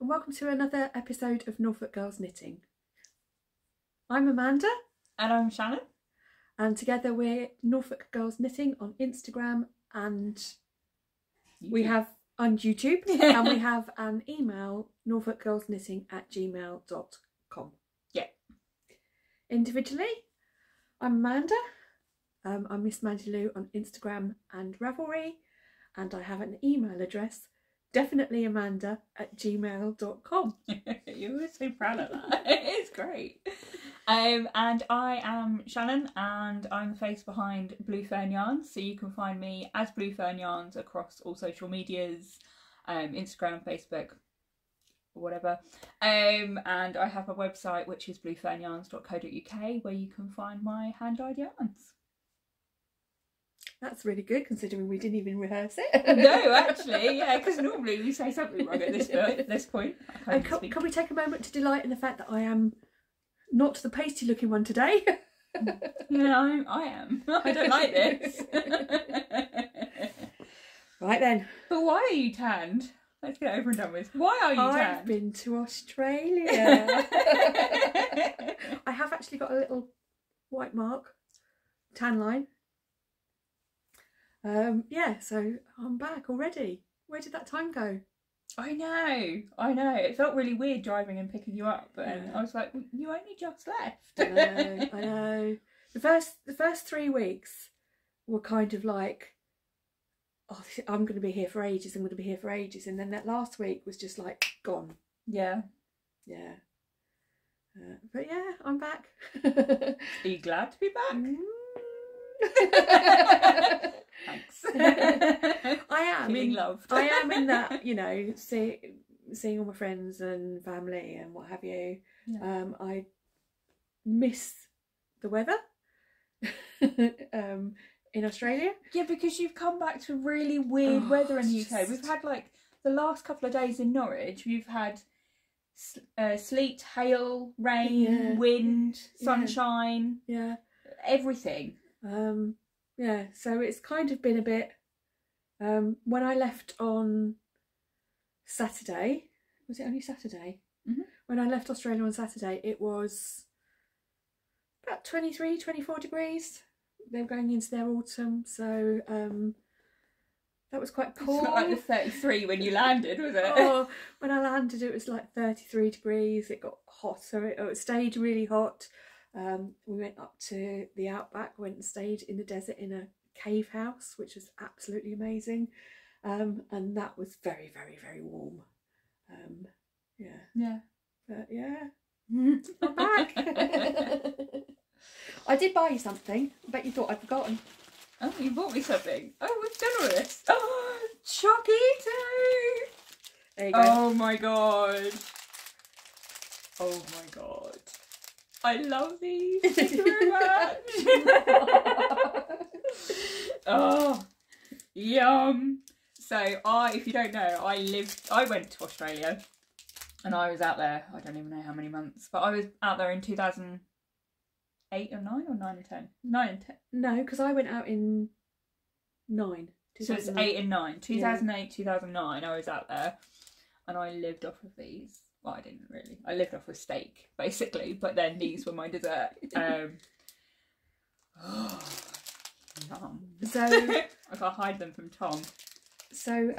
and welcome to another episode of Norfolk Girls Knitting. I'm Amanda. And I'm Shannon. And together we're Norfolk Girls Knitting on Instagram and we have on YouTube and we have an email, norfolkgirlsknitting@gmail.com. Yeah. Individually, I'm Amanda. I'm Miss Mandy Lou on Instagram and Ravelry, and I have an email address, definitelyamanda@gmail.com. You were so proud of that. It's great. And I am Shannon, and I'm the face behind Blue Fern Yarns. So you can find me as Blue Fern Yarns across all social medias, Instagram, Facebook, whatever. And I have a website which is bluefernyarns.co.uk where you can find my hand-dyed yarns. That's really good, considering we didn't even rehearse it. No, actually, yeah, because normally we say something wrong at this point. And can we take a moment to delight in the fact that I am not the pasty looking one today? Yeah, I am. I don't like this. Right then. But why are you tanned? Let's get it over and done with. Why are you tanned? I've been to Australia. I have actually got a little white mark, tan line. Yeah, so I'm back already. Where did that time go? I know. It felt really weird driving and picking you up, and I was like, well, you only just left. I know. The first 3 weeks were kind of like, oh, I'm going to be here for ages. And then that last week was just like gone. Yeah. Yeah. But yeah, I'm back. Are you glad to be back? Thanks. I am feeling loved. I am in that, you know, seeing all my friends and family and what have you. Yeah. I miss the weather in Australia. Yeah, because you've come back to really weird weather in the UK. We've had like the last couple of days in Norwich, we've had sleet, hail, rain, wind, sunshine, everything. Yeah, so it's kind of been a bit, when I left on Saturday, was it only Saturday? Mm-hmm. When I left Australia on Saturday, it was about 23, 24 degrees. They were going into their autumn, so that was quite cool. It's not like the 33 when you landed, was it? Oh, when I landed it was like 33 degrees. It got hotter, it stayed really hot. We went up to the outback, went and stayed in the desert in a cave house, which was absolutely amazing. And that was very, very, very warm. Yeah. But yeah, I'm back. I did buy you something. I bet you thought I'd forgotten. Oh, you bought me something. Oh, we've done all this. Oh, Choquito! There you go. Oh my god. Oh my god. I love these. Thank you very much. Oh, yum. So if you don't know, I went to Australia and I was out there, I don't even know how many months, but I was out there in 2008 or 9 or 9 and 10? 9 and 10. No, because I went out in 9. So it's 8 and 9. 2008, 2009 I was out there and I lived off of these. Well, I didn't really. I lived off a steak, basically, but then these were my dessert. Yum. So I can't hide them from Tom. So,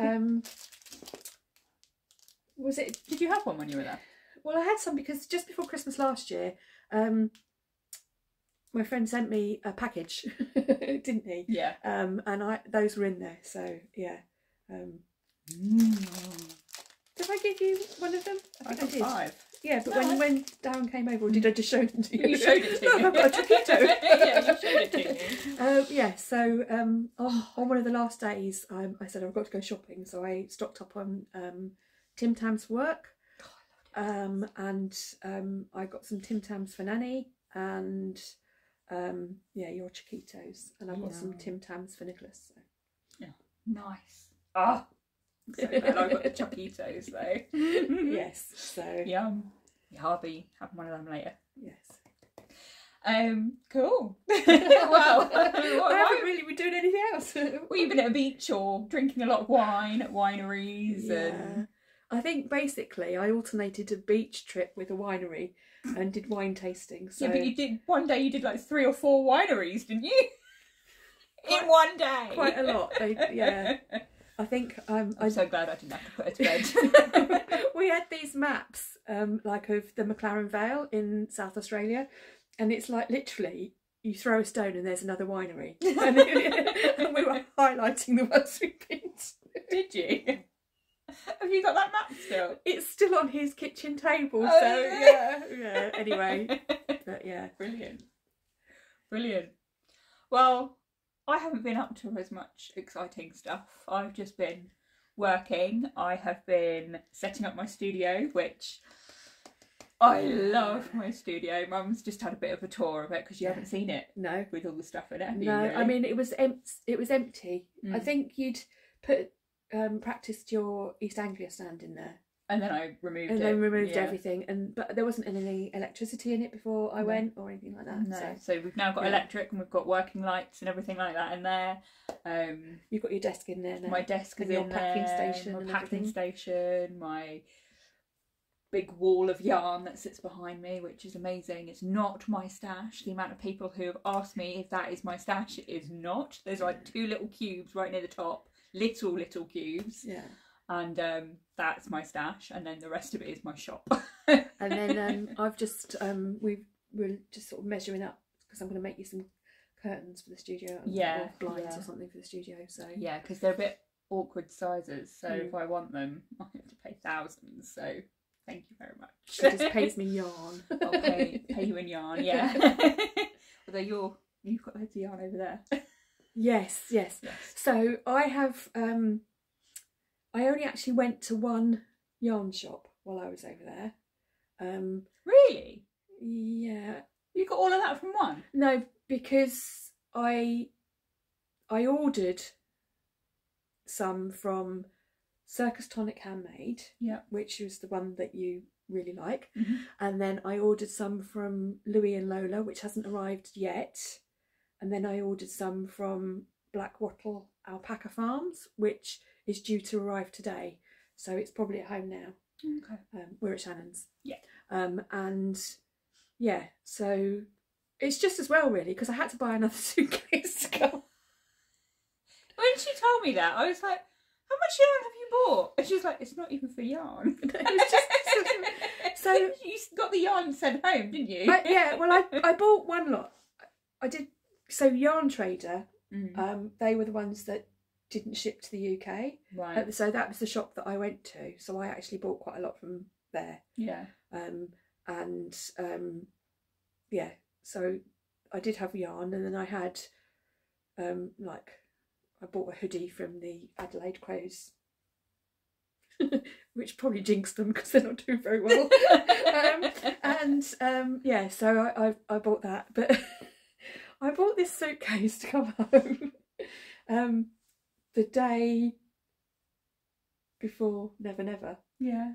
was it? Did you have one when you were there? Well, I had some because just before Christmas last year, my friend sent me a package, didn't he? Yeah. And those were in there. So yeah. Did I give you one of them? I think I did. 5. Yeah, but no, when Darren came over, or did I just show them to you? You showed it to me. I've got a Choquito. Yeah, you showed it to me. Yeah, so on one of the last days, I said I've got to go shopping, so I stocked up on Tim Tams for work. And I got some Tim Tams for Nanny, and your Choquitos, and I've got some Tim Tams for Nicholas. So. Yeah, nice. Ah. So glad I got the Choquitos though. Yes, so yum. Yeah, I'll be having one of them later. Yes. Cool. Well, I haven't really been doing anything else. Well, you've been at a beach or drinking a lot of wine at wineries and I think basically I alternated a beach trip with a winery and did wine tasting. So. Yeah, but you did one day. You did like 3 or 4 wineries, didn't you? In one day. Quite a lot. Yeah. I think I'm so glad I didn't have to put her to bed. We had these maps, like of the McLaren Vale in South Australia, and it's like literally you throw a stone and there's another winery, and we were highlighting the ones we've been to. Did you? Have you got that map still? It's still on his kitchen table, oh, so yeah. Anyway, but yeah, brilliant. Well, I haven't been up to as much exciting stuff. I've just been working. I have been setting up my studio, which I love my studio. Mum's just had a bit of a tour of it because you haven't seen it. No, with all the stuff in it. No, really? I mean it was empty. I think you'd practiced your East Anglia stand in there. And then I removed it. And then removed everything. But there wasn't any electricity in it before I went or anything like that. No. So we've now got electric and we've got working lights and everything like that in there. You've got your desk in there now. My desk is in there. My packing station, my big wall of yarn that sits behind me, which is amazing. It's not my stash. The amount of people who have asked me if that is my stash, it is not. There's like 2 little cubes right near the top. Little cubes. Yeah. And that's my stash, and then the rest of it is my shop. And then I've just we're just sort of measuring up because I'm going to make you some curtains for the studio, or blinds or something for the studio. So yeah, because they're a bit awkward sizes. So if I want them, I have to pay thousands. So thank you very much. She just pays me yarn. I'll pay you in yarn. Yeah. Although you've got loads of yarn over there. Yes. So I have. I only actually went to one yarn shop while I was over there. Really? Yeah. You got all of that from one? No, because I ordered some from Circus Tonic Handmade, which was the one that you really like, and then I ordered some from Louis and Lola, which hasn't arrived yet, and then I ordered some from Black Wattle Alpaca Farms, which is due to arrive today, so it's probably at home now. Okay. We're at Shannon's. Yeah. And yeah, so it's just as well really, because I had to buy another suitcase to go. When she told me that, I was like, how much yarn have you bought? And she was like, it's not even for yarn. It's just, so you got the yarn sent home, didn't you? Well, I bought one lot. I did. So Yarn Trader, they were the ones that didn't ship to the UK. Right. So that was the shop that I went to. So I actually bought quite a lot from there. Yeah. Yeah. So I did have yarn, and then I had I bought a hoodie from the Adelaide Crows, which probably jinxed them because they're not doing very well. Yeah, so I bought that, but I bought this suitcase to come home the day before Never Never. Yeah.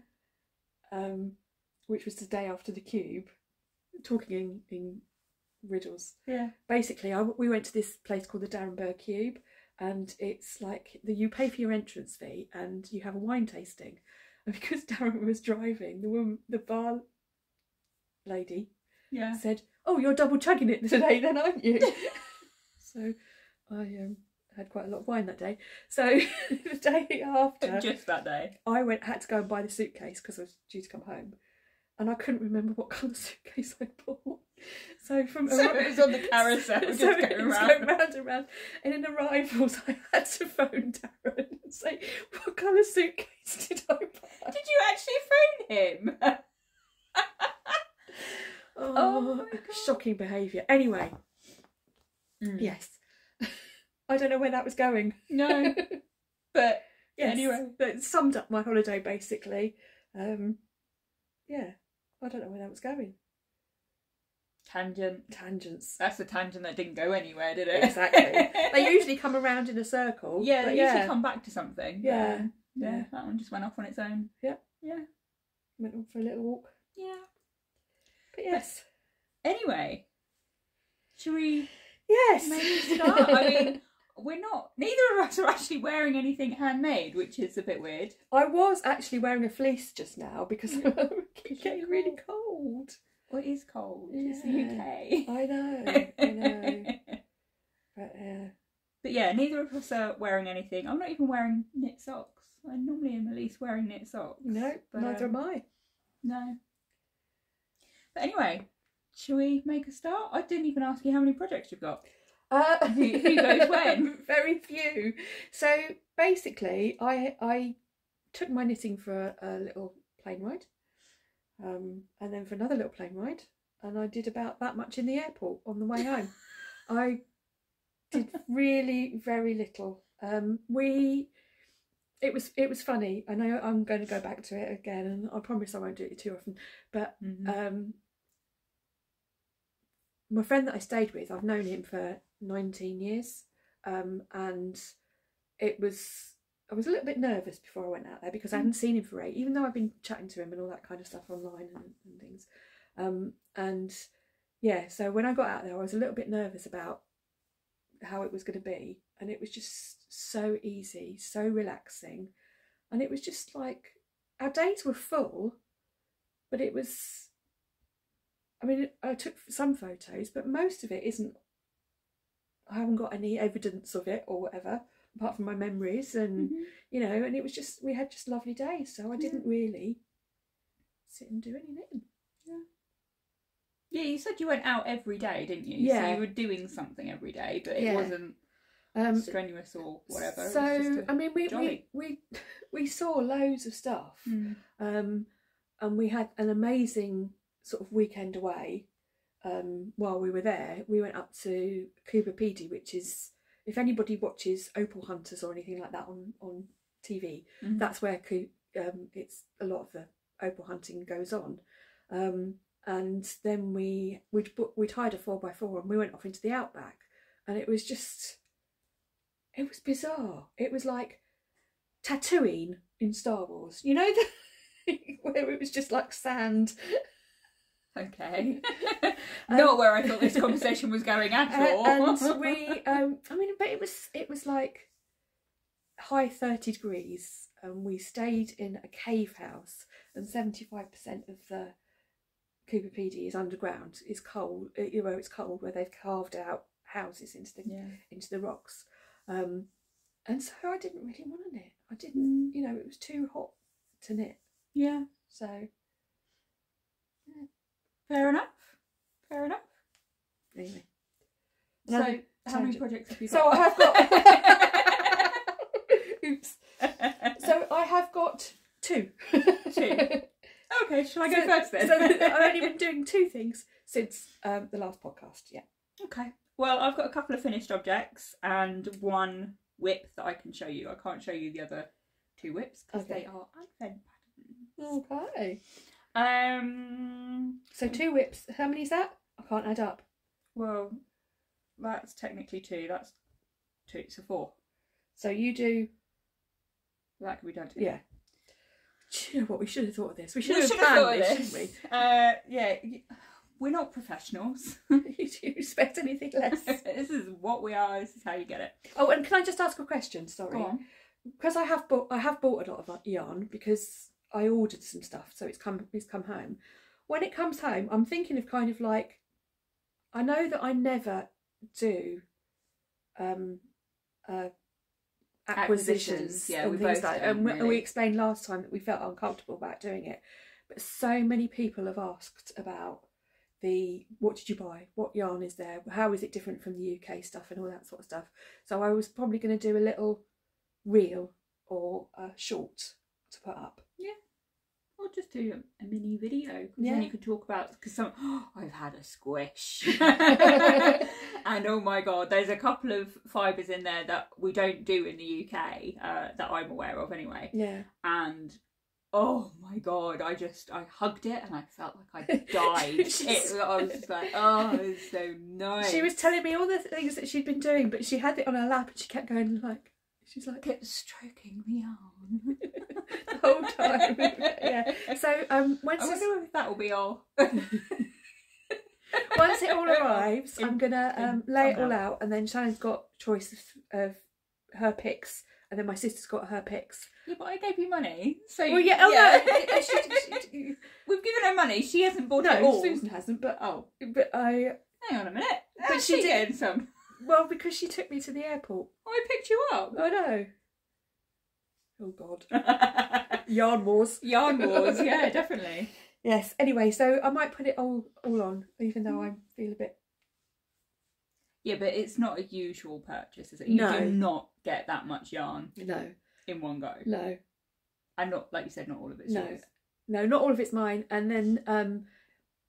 Which was the day after the Cube, talking in riddles. Yeah. Basically, we went to this place called the Darrenberg Cube, and it's like you pay for your entrance fee and you have a wine tasting. And because Darren was driving, the bar lady said, "Oh, you're double chugging it today then, aren't you?" So I had quite a lot of wine that day. So the day after, just that day, I had to go and buy the suitcase because I was due to come home, and I couldn't remember what colour suitcase I bought. So it was on the carousel, just going round and round. And in arrivals, I had to phone Darren and say, "What colour suitcase did I buy?" Did you actually phone him? Oh my God. Shocking behaviour. Anyway, yes. I don't know where that was going. No, but yes, anyway, that summed up my holiday basically. Yeah, I don't know where that was going. Tangents. That's a tangent that didn't go anywhere, did it? Exactly. They usually come around in a circle. Yeah, they usually come back to something. Yeah. Yeah. That one just went off on its own. Yeah. Yeah. Went on for a little walk. Yeah. But yes. But anyway, should we? Yes. Maybe start. I mean, we're not. Neither of us are actually wearing anything handmade, which is a bit weird. I was actually wearing a fleece just now because it's getting really cold. Well, it is cold. Yeah. It's the UK. I know. But yeah, neither of us are wearing anything. I'm not even wearing knit socks. I normally am at least wearing knit socks. No, but neither am I. No. But anyway, shall we make a start? I didn't even ask you how many projects you've got. Who goes when? Very few. So basically, I took my knitting for a little plane ride, and then for another little plane ride, and I did about that much in the airport on the way home. I did really very little. It was funny. I know I'm going to go back to it again, and I promise I won't do it too often. But my friend that I stayed with, I've known him for 19 years, and I was a little bit nervous before I went out there because I hadn't seen him for 8, even though I've been chatting to him and all that kind of stuff online and things. And yeah, so when I got out there, I was a little bit nervous about how it was going to be, and it was just so easy, so relaxing, and it was just like, our days were full, but it was, I mean, I took some photos, but most of it isn't, I haven't got any evidence of it or whatever, apart from my memories, and you know, and it was just, we had just lovely days, so I didn't really sit and do any knitting. Yeah, you said you went out every day, didn't you? Yeah. So you were doing something every day, but it wasn't strenuous or whatever. So it was just I mean, we saw loads of stuff, and we had an amazing sort of weekend away. While we were there, we went up to Coober Pedy, which is, if anybody watches Opal Hunters or anything like that on TV, that's where it's a lot of the opal hunting goes on. And then we'd hired a 4x4 and we went off into the outback, and it was bizarre. It was like Tatooine in Star Wars, you know, where it was just like sand. Okay. Not where I thought this conversation was going at all. And we, I mean, but it was like high 30 degrees, and we stayed in a cave house, and 75% of the Coober Pedy is underground. It's cold. It's cold, where they've carved out houses into the rocks. And so I didn't really want to knit. I didn't, you know, it was too hot to knit. Yeah. So yeah. Fair enough. Anyway. So how many projects have you got? So I have got oops. So I have got 2. Okay, shall I go first then? So I've only been doing 2 things since the last podcast, yeah. Okay. Well, I've got a couple of finished objects and 1 whip that I can show you. I can't show you the other 2 whips because they are unfed patterns. Okay. So 2 whips. How many is that? I can't add up. Well, that's technically 2. That's 2. So 4. So you do. That can be done together. Yeah. Do you know what? We should have thought of this. We should have thought of this, this, shouldn't we? Yeah. We're not professionals. Do you expect anything less? This is what we are. This is how you get it. Oh, and can I just ask a question? Sorry. Go on. Because I have bought a lot of yarn because I ordered some stuff, so it's come home. When it comes home, I'm thinking of kind of like, I know that I never do acquisitions and things like that. And we explained last time that we felt uncomfortable about doing it, but so many people have asked about what did you buy, what yarn is there, how is it different from the UK stuff and all that sort of stuff. So I was probably going to do a little reel or a short to put up. Yeah, or just do a mini video, because then you could talk about, because I've had a squish and oh my god, there's a couple of fibres in there that we don't do in the UK that I'm aware of anyway. Yeah. And oh my god, I hugged it and I felt like I died. I was just like, oh, it's so nice. She was telling me all the things that she'd been doing, but she had it on her lap and she kept going like, she's like, kept stroking the yarn the whole time. Yeah. So I wonder if that will be all. Once it all arrives, I'm gonna lay it all somehow. out, and then Shannon's got choice of her picks, and then my sister's got her picks. Yeah, but I gave you money, so Well, yeah, yeah. We've given her money. She hasn't bought it all. Susan hasn't, but hang on a minute. But she did getting some. Well, because she took me to the airport. I picked you up. I know. Oh God. Yarn wars. Yarn wars. Yeah, definitely. Yes. Anyway, so I might put it all on, even though I feel a bit. Yeah, but it's not a usual purchase, is it? You do not get that much yarn. No. In one go. No. And not, like you said, not all of it's yours. No, not all of it's mine. And then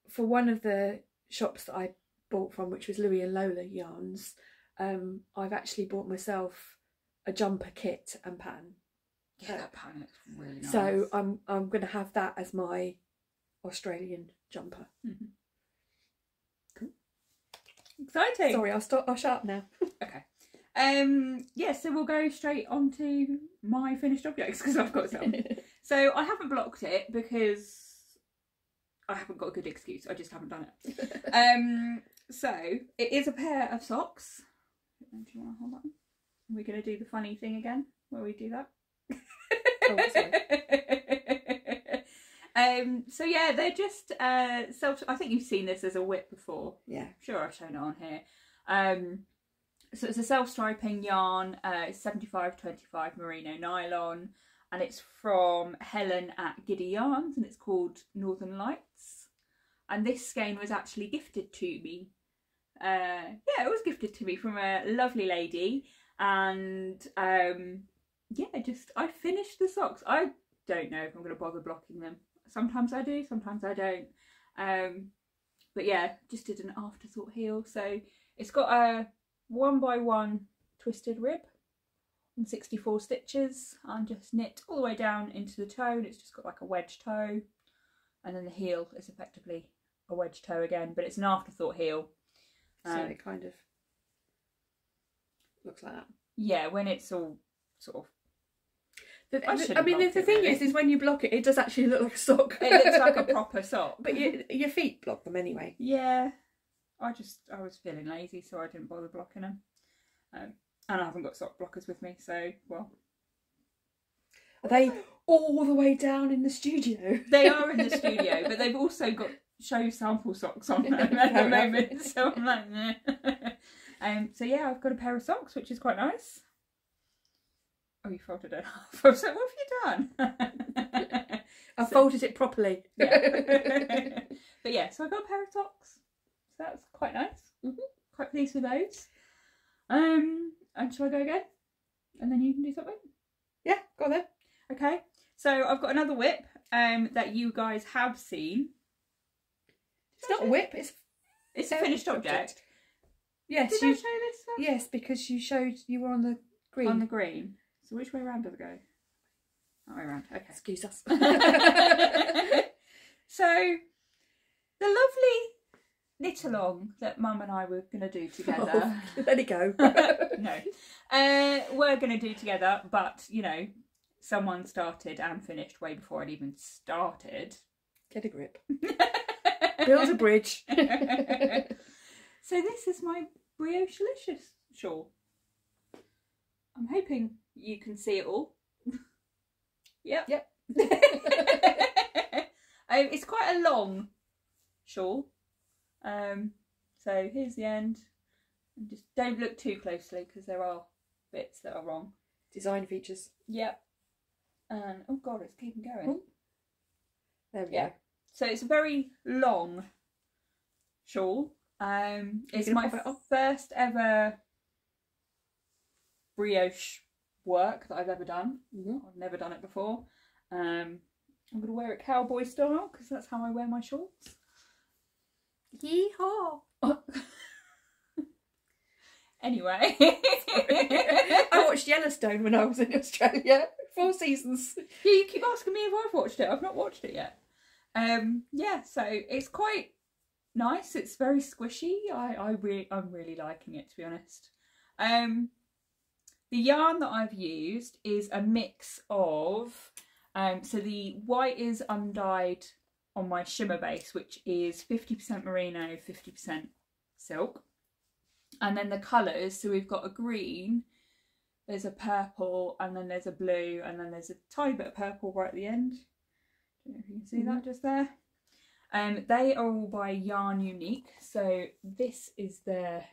for one of the shops that I bought from, which was Louis and Lola Yarns, I've actually bought myself a jumper kit and pattern. Yeah, that pattern looks really nice. So I'm going to have that as my Australian jumper. Mm-hmm. Exciting. Sorry, I'll shut up now. Okay. Yeah, so we'll go straight on to my finished objects because I've got some. So I haven't blocked it because I haven't got a good excuse. I just haven't done it. So it is a pair of socks. Do you want to hold that one? We're going to do the funny thing again where we do that. Oh, sorry. So yeah, they're just I think you've seen this as a whip before. Yeah. I'm sure I've shown it on here. So it's a self-striping yarn, 75/25 merino nylon, and it's from Helen at Giddy Yarns, and it's called Northern Lights. And this skein was actually gifted to me. Yeah, it was gifted to me from a lovely lady, and yeah, I finished the socks. I don't know if I'm going to bother blocking them. Sometimes I do, sometimes I don't. But yeah, just did an afterthought heel. So it's got a 1x1 twisted rib and 64 stitches, and just knit all the way down into the toe, and it's just got like a wedge toe, and then the heel is effectively a wedge toe again, but it's an afterthought heel. So it kind of looks like that. Yeah, when it's all sort of. The thing is when you block it, it does actually look like a sock. It looks like a proper sock. But your feet block them anyway. Yeah. I was feeling lazy, so I didn't bother blocking them. And I haven't got sock blockers with me, so, well. Are they all the way down in the studio? They are in the studio, but they've also got show sample socks on them at the moment, so I'm like, nah. So yeah, I've got a pair of socks, which is quite nice. Oh, you folded it off. I was like, what have you done? I folded it properly. Yeah. But yeah, so I got a pair of socks. So that's quite nice. Mm-hmm. Quite pleased with those. And shall I go again? And then you can do something? Yeah, go on then. Okay. So I've got another whip that you guys have seen. It's not a whip, it's a finished object. Yes. Did I show this one? Yes, because you were on the green. On the green. So which way around does it go? That way around. Okay. Excuse us. So the lovely knit along that Mum and I were going to do together. Oh, let it go. No. We're going to do together, but you know, someone started and finished way before I'd even started. Get a grip. Build a bridge. So this is my Briochealicious shawl. I'm hoping you can see it all. Yep. It's quite a long shawl. So here's the end. And just don't look too closely because there are bits that are wrong. Design features. Yep. And oh god, it's keeping going. Oh. There we go. So it's a very long shawl. It's my first ever brioche work that I've ever done. Mm-hmm. I've never done it before. I'm going to wear it cowboy style because that's how I wear my shorts. Yee-haw! Anyway. I watched Yellowstone when I was in Australia. 4 seasons. Yeah, you keep asking me if I've watched it. I've not watched it yet. Yeah, so it's quite nice. It's very squishy. I'm really liking it, to be honest. The yarn that I've used is a mix of, so the white is undyed on my shimmer base, which is 50% merino, 50% silk. And then the colours, so we've got a green, there's a purple, and then there's a blue, and then there's a tiny bit of purple right at the end. Don't know if you can see that just there. They are all by Yarn Unique. So this is their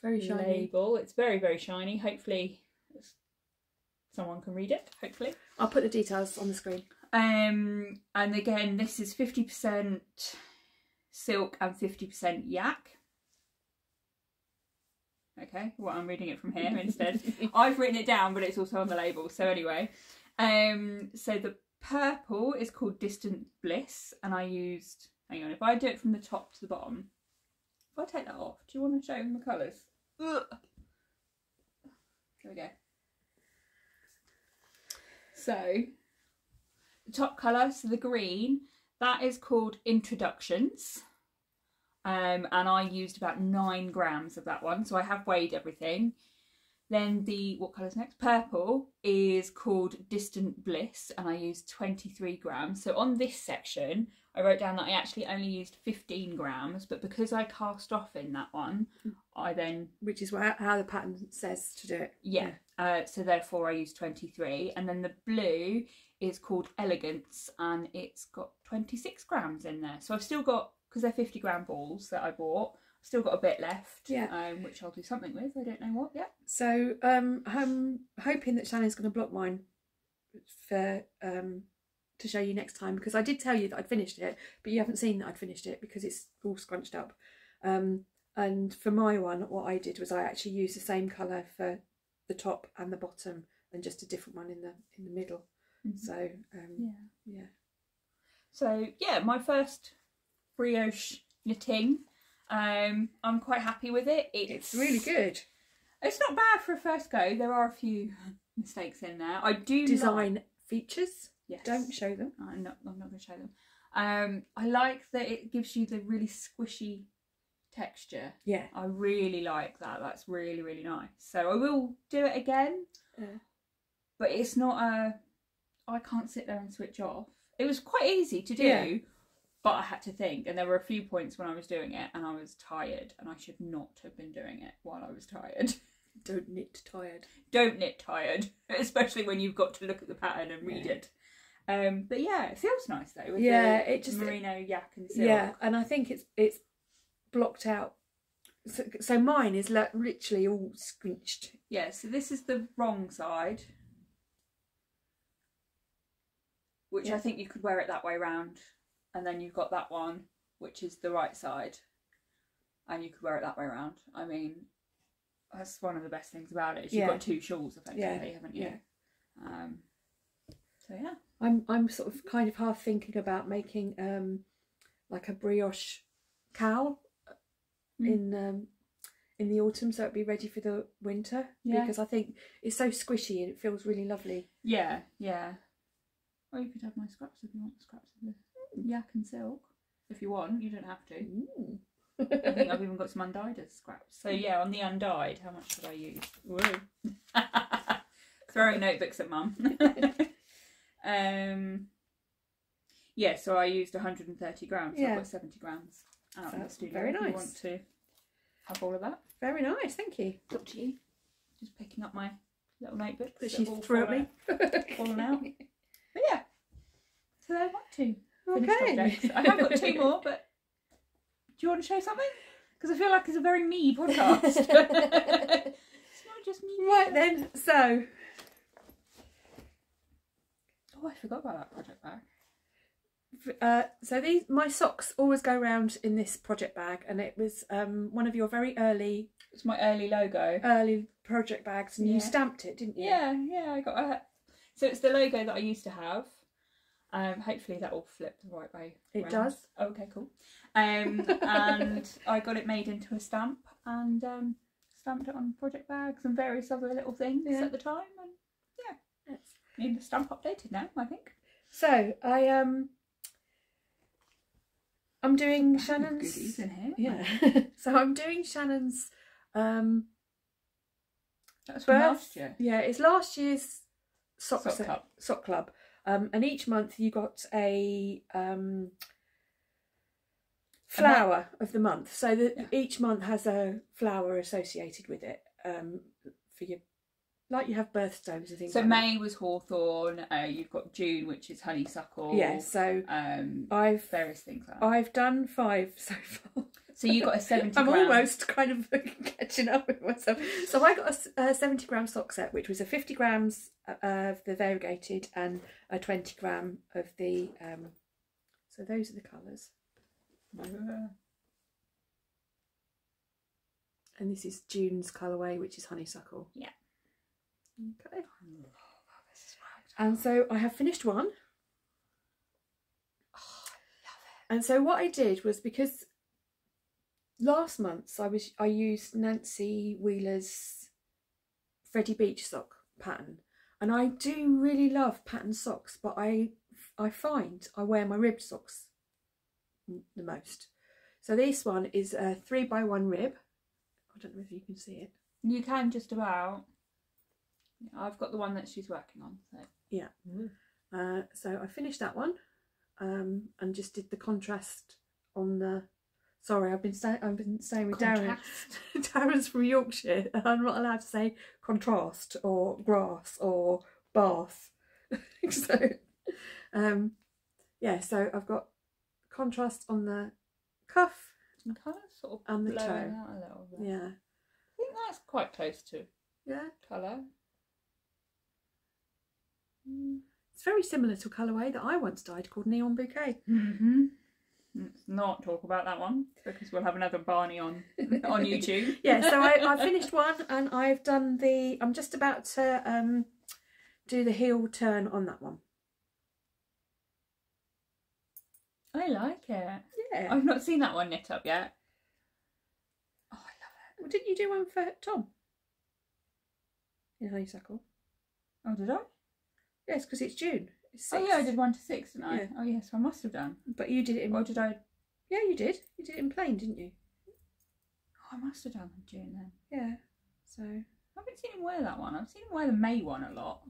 very shiny label. It's very, very shiny. Hopefully someone can read it, hopefully. I'll put the details on the screen. And again, this is 50% silk and 50% yak. Okay, well, I'm reading it from here instead. I've written it down, but it's also on the label. So anyway, so the purple is called Distant Bliss, and I used, hang on, if I do it from the top to the bottom, if I take that off, do you want to show them the colours? Ugh. There we go. So the top colour, so the green, that is called Introductions. And I used about 9 grams of that one, so I have weighed everything. Then the, what colour's next? Purple is called Distant Bliss, and I used 23 grams. So on this section, I wrote down that I actually only used 15 grams, but because I cast off in that one, I then... Which is how the pattern says to do it. Yeah. So therefore I used 23. And then the blue is called Elegance, and it's got 26 grams in there. So I've still got, because they're 50-gram balls that I bought, I've still got a bit left, which I'll do something with. I don't know what yet. So I'm hoping that Shannon's going to block mine for to show you next time, because I did tell you that I'd finished it, but you haven't seen that I'd finished it because it's all scrunched up. And for my one, what I did was I actually used the same colour for the top and the bottom, and just a different one in the middle. So yeah. So yeah, my first brioche knitting. I'm quite happy with it. It's really good. It's not bad for a first go. There are a few mistakes in there. I do design features. Yes. Don't show them. I'm not going to show them. I like that it gives you the really squishy texture. Yeah. I really like that. That's really, really nice. So I will do it again. But it's not I can't sit there and switch off. It was quite easy to do, but I had to think. And there were a few points when I was doing it and I was tired, and I should not have been doing it while I was tired. Don't knit tired. Don't knit tired, especially when you've got to look at the pattern and read it. But yeah, it feels nice though. With it just merino yak and silk. Yeah, and I think it's blocked out. So mine is literally all squinched. Yeah, so this is the wrong side, which I think you could wear it that way round, and then you've got that one, which is the right side, and you could wear it that way round. I mean, that's one of the best things about it. Is you've got two shawls effectively, haven't you? Yeah. So yeah, I'm sort of kind of half thinking about making like a brioche cowl in the autumn, so it'd be ready for the winter. Because I think it's so squishy and it feels really lovely. Yeah. Or you could have my scraps if you want scraps of the yak and silk. If you want, you don't have to. I think I've even got some undyed as scraps. So yeah, on the undyed, how much did I use? Whoa. Throwing notebooks at mum. Yeah, so I used 130 grams. So I've got 70 grams out in the studio. Very nice. If you want to have all of that. Very nice, thank you. It's up to you. Just picking up my little notebook that she threw at me. Fallen out. But yeah, so there are my two finished objects. I have got 2 more, but do you want to show something? Because I feel like it's a very me podcast. It's not just me. Right then, so. Oh, I forgot about that project bag. So my socks always go around in this project bag, and it was one of your very early. It's my early logo. Early project bags, and you stamped it, didn't you? Yeah, I got a. So it's the logo that I used to have. Hopefully that will flip the right way. It does. Oh, okay, cool. And I got it made into a stamp and stamped it on project bags and various other little things at the time. And need the stamp updated now, I think. So I'm doing Shannon's goodies in here. Yeah. So I'm doing Shannon's. That was from last year. Yeah, it's last year's sock club. And each month you got a flower of the month, so that each month has a flower associated with it, for your, like you have birthstones and things. So like May that. was hawthorn. You've got June, which is honeysuckle. Yeah, so I've various things like that. I've done 5 so far. So you got a 70 I'm gram. almost kind of catching up with myself. So I got a 70 gram sock set, which was a 50 grams of the variegated and a 20 gram of the. So those are the colours. And this is June's colourway, which is honeysuckle. Yeah. Okay. And so I have finished one. Oh, I love it. And so what I did was, because last month I used Nancy Wheeler's Freddie Beach sock pattern, and I do really love pattern socks, but I find I wear my ribbed socks the most. So this one is a 3x1 rib. I don't know if you can see it. You can just about. I've got the one that she's working on. So. Yeah. So I finished that one, and just did the contrast on the. Sorry, I've been staying with Darren. Darren's from Yorkshire, and I'm not allowed to say contrast or grass or bath. So, yeah. So I've got contrast on the cuff. And kind of sort of and the toe. out a little bit. Yeah. I think that's quite close to colour. It's very similar to a colourway that I once dyed called Neon Bouquet. Let's not talk about that one, because we'll have another Barney on YouTube. Yeah, so I finished one, and I've done the. I'm just about to do the heel turn on that one. I like it. Yeah. I've not seen that one knit up yet. Oh, I love it. Well, didn't you do one for Tom? In honeysuckle. Oh, did I? Yes, because it's June. It's 6. Oh yeah, I did 1 to 6, didn't I? Yeah. Oh yes, I must have done. But you did it in. Or did I? Yeah, you did. You did it in plain, didn't you? Oh, I must have done June then. Yeah. So. I haven't seen him wear that one. I've seen him wear the May one a lot.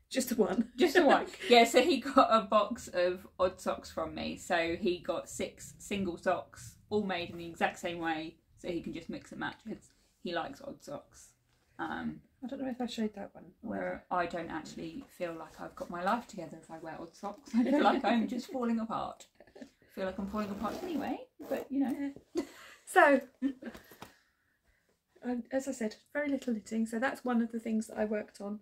Just the one. Just the one. Yeah, so he got a box of odd socks from me. So he got 6 single socks, all made in the exact same way, so he can just mix and match, because he likes odd socks. I don't know if I showed that one. Where I don't actually feel like I've got my life together if I wear odd socks. I feel like I'm just falling apart. I feel like I'm falling apart anyway, but you know. So, as I said, very little knitting. So that's one of the things that I worked on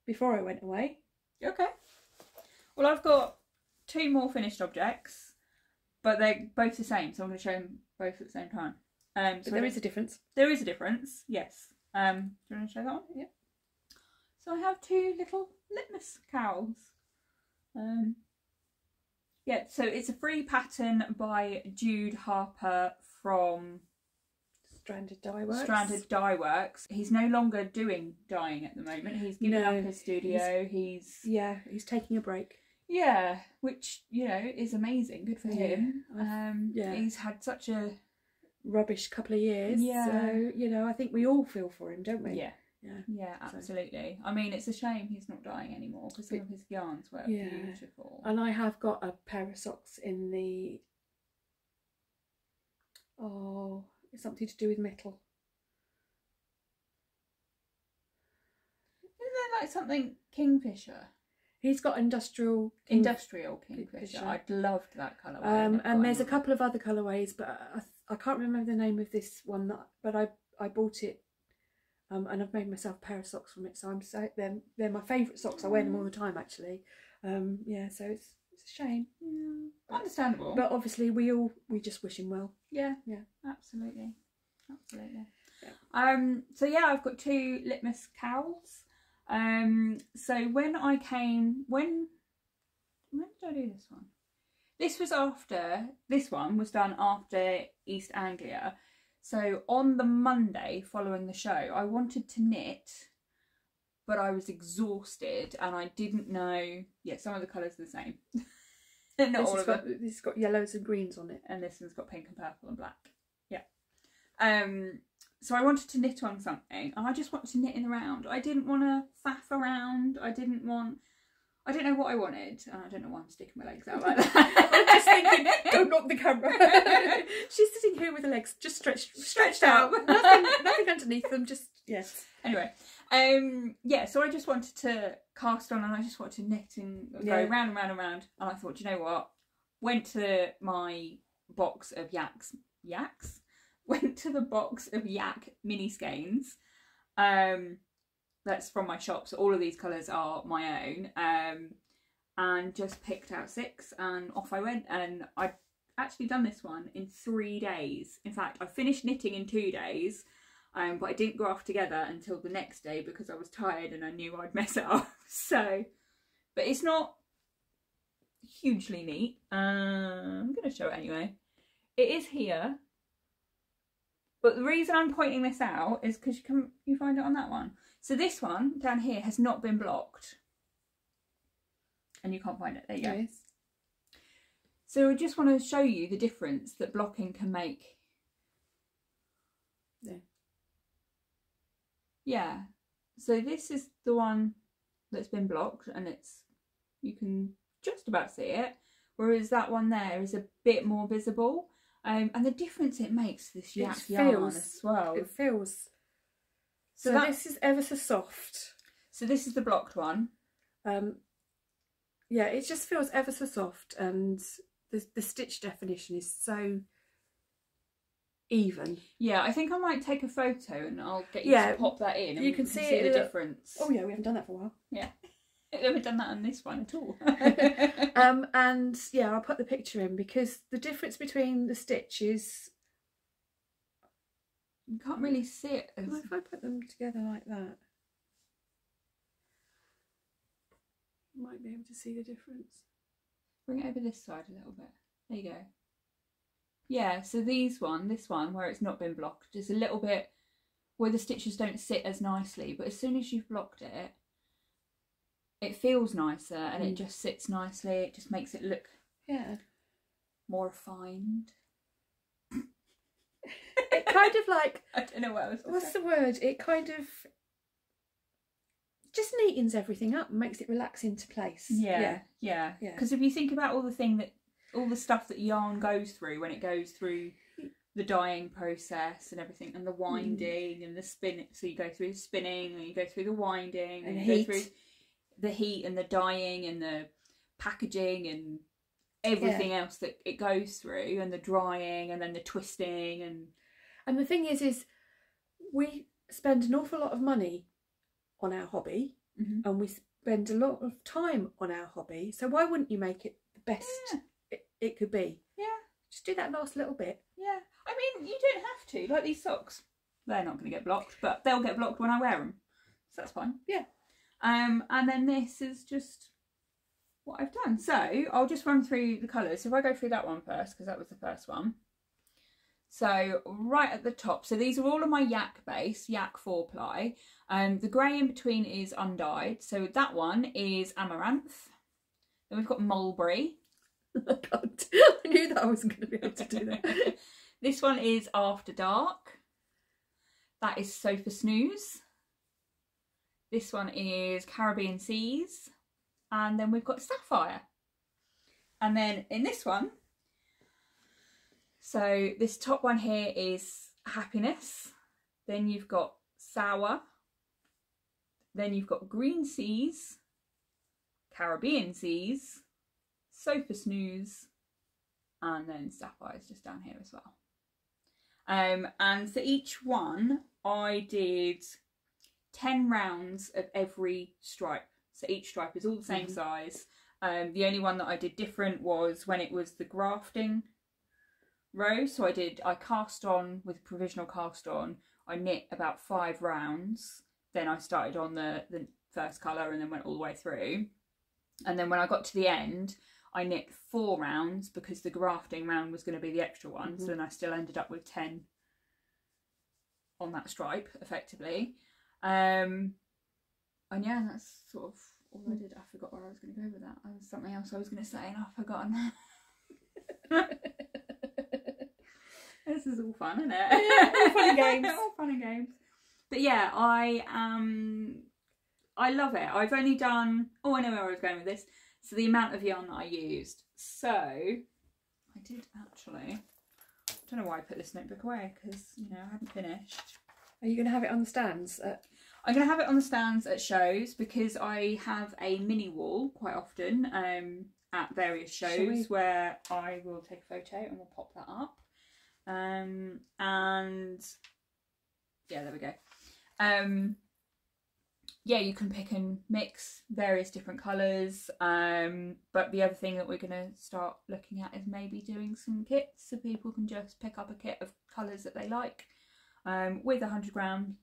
before I went away. Okay. Well, I've got 2 more finished objects, but they're both the same, so I'm going to show them both at the same time. So there is a difference. There is a difference, yes. Do you want to show that one? Yep. So I have 2 little Litmus Cowls. Yeah, so it's a free pattern by Jude Harper from Stranded Dye Works. Stranded Dye Works. He's no longer doing dyeing at the moment. He's given up his studio. He's taking a break. Yeah, which, you know, is amazing. Good for him. He's had such a rubbish couple of years. Yeah. So, you know, I think we all feel for him, don't we? Yeah. Yeah, absolutely. I mean, it's a shame he's not dyeing anymore, because some of his yarns were beautiful. And I have got a pair of socks in the... Oh, it's something to do with metal. Isn't there like something Kingfisher? He's got industrial Kingfisher. I loved that colourway. And there's a couple of other colourways, but I can't remember the name of this one. But I bought it, and I've made myself a pair of socks from it. So they're my favourite socks. I wear them all the time, actually. Yeah, so it's a shame. Yeah. Understandable. But obviously we just wish him well. Yeah. Absolutely. Yeah. So yeah, I've got 2 Litmus Cowls. So when did I do this one? This one was done after East Anglia. So on the Monday following the show, I wanted to knit, but I was exhausted and I didn't know. Yeah, some of the colours are the same. Not all of them. This has got yellows and greens on it. And this one's got pink and purple and black. Yeah. So I wanted to knit on something, and I just wanted to knit in the round. I didn't want to faff around. I don't know what I wanted, and I don't know why I'm sticking my legs out like that. I'm just thinking, don't knock the camera. She's sitting here with her legs just stretched out. Nothing underneath them, just, yes. Anyway, yeah, so I just wanted to cast on, and I just wanted to knit and go round and round and round. And I thought, you know what? Went to my box of yaks? Went to the box of yak mini skeins. That's from my shop, so all of these colours are my own, and just picked out 6 and off I went. And I'd actually done this one in 3 days. In fact, I finished knitting in 2 days, but I didn't go off together until the next day because I was tired and I knew I'd mess it up. So, but it's not hugely neat. I'm going to show it anyway. It is here, but the reason I'm pointing this out is because you find it on that one. So this one down here has not been blocked. And you can't find it. There you go. Yes. So I just want to show you the difference that blocking can make. Yeah. Yeah. So this is the one that's been blocked, and you can just about see it. Whereas that one there is a bit more visible. And the difference it makes to this yak yarn as well. It feels... So this is ever so soft. So this is the blocked one. Yeah, it just feels ever so soft, and the stitch definition is so even. Yeah, I think I might take a photo and I'll get you to pop that in. And you can see the difference. Oh yeah, we haven't done that for a while. Yeah, we haven't done that on this one at all. And yeah, I'll put the picture in because the difference between the stitches. You can't really see it. Well, if I put them together like that, you might be able to see the difference. Bring it over this side a little bit. There you go. Yeah, so this one where it's not been blocked is a little bit where the stitches don't sit as nicely, but as soon as you've blocked it, it feels nicer and it just sits nicely. It just makes it look more refined. It kind of like, I don't know what I was going to say. What's the word? It kind of just neatens everything up and makes it relax into place. Yeah. Because if you think about all the stuff that yarn goes through when it goes through the dyeing process and everything, and the winding and the spin. So you go through the spinning and you go through the winding and you go through the heat and the dyeing and the packaging and everything else that it goes through, and the drying and then the twisting and the thing is we spend an awful lot of money on our hobby, and we spend a lot of time on our hobby, so why wouldn't you make it the best it could be? Yeah, just do that last little bit. Yeah, I mean, you don't have to. Like these socks, they're not going to get blocked, but they'll get blocked when I wear them, so that's fine. Yeah. And then this is just what I've done. So I'll just run through the colours. So if I go through that one first, because that was the first one. So right at the top, so these are all of my yak base, yak 4-ply. The grey in between is undyed. So that one is amaranth. Then we've got mulberry. Oh God, I knew that I wasn't going to be able to do that. This one is after dark. That is sofa snooze. This one is Caribbean seas. And then we've got sapphire. And then in this one, so this top one here is happiness. Then you've got sour. Then you've got green seas, Caribbean seas, sofa snooze, and then sapphire's just down here as well. And for each one, I did 10 rounds of every stripe. So each stripe is all the same size. The only one that I did different was when it was the grafting row. So I cast on with provisional cast on. I knit about 5 rounds. Then I started on the first colour and then went all the way through. And then when I got to the end, I knit 4 rounds because the grafting round was going to be the extra one. So then I still ended up with 10 on that stripe, effectively. And yeah, that's sort of all I did. I forgot where I was going to go with that. There was something else I was going to say and I've forgotten. This is all fun, isn't it? Yeah, all fun and games. All fun and games. But yeah, I am I love it. I've only done, oh, I know where I was going with this. So the amount of yarn that I used. So I did actually, I don't know why I put this notebook away because, you know, I haven't finished. Are you going to have it on the stands? I'm going to have it on the stands at shows because I have a mini wall quite often at various shows where I will take a photo and we'll pop that up. And yeah, there we go. Yeah, you can pick and mix various different colours, but the other thing that we're going to start looking at is maybe doing some kits so people can just pick up a kit of colours that they like with 100 grams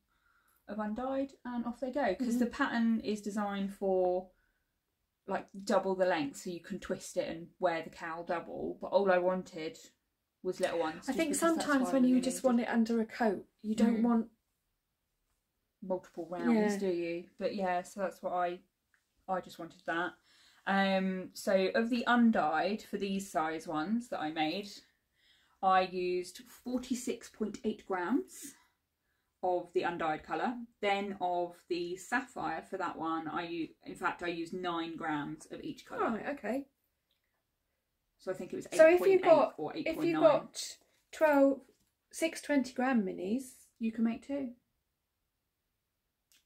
of undyed and off they go, because the pattern is designed for like double the length so you can twist it and wear the cowl double, but all I wanted was little ones. I think sometimes when you just want it under a coat, you don't want multiple rounds, do you? But yeah, so that's what I just wanted that. So of the undyed for these size ones that I made, I used 46.8 grams of the undyed colour. Then of the sapphire for that one, I used 9 grams of each colour. Right, okay. So I think it was 8.8 so or 8.9. If you got 6 20-gram minis, you can make 2.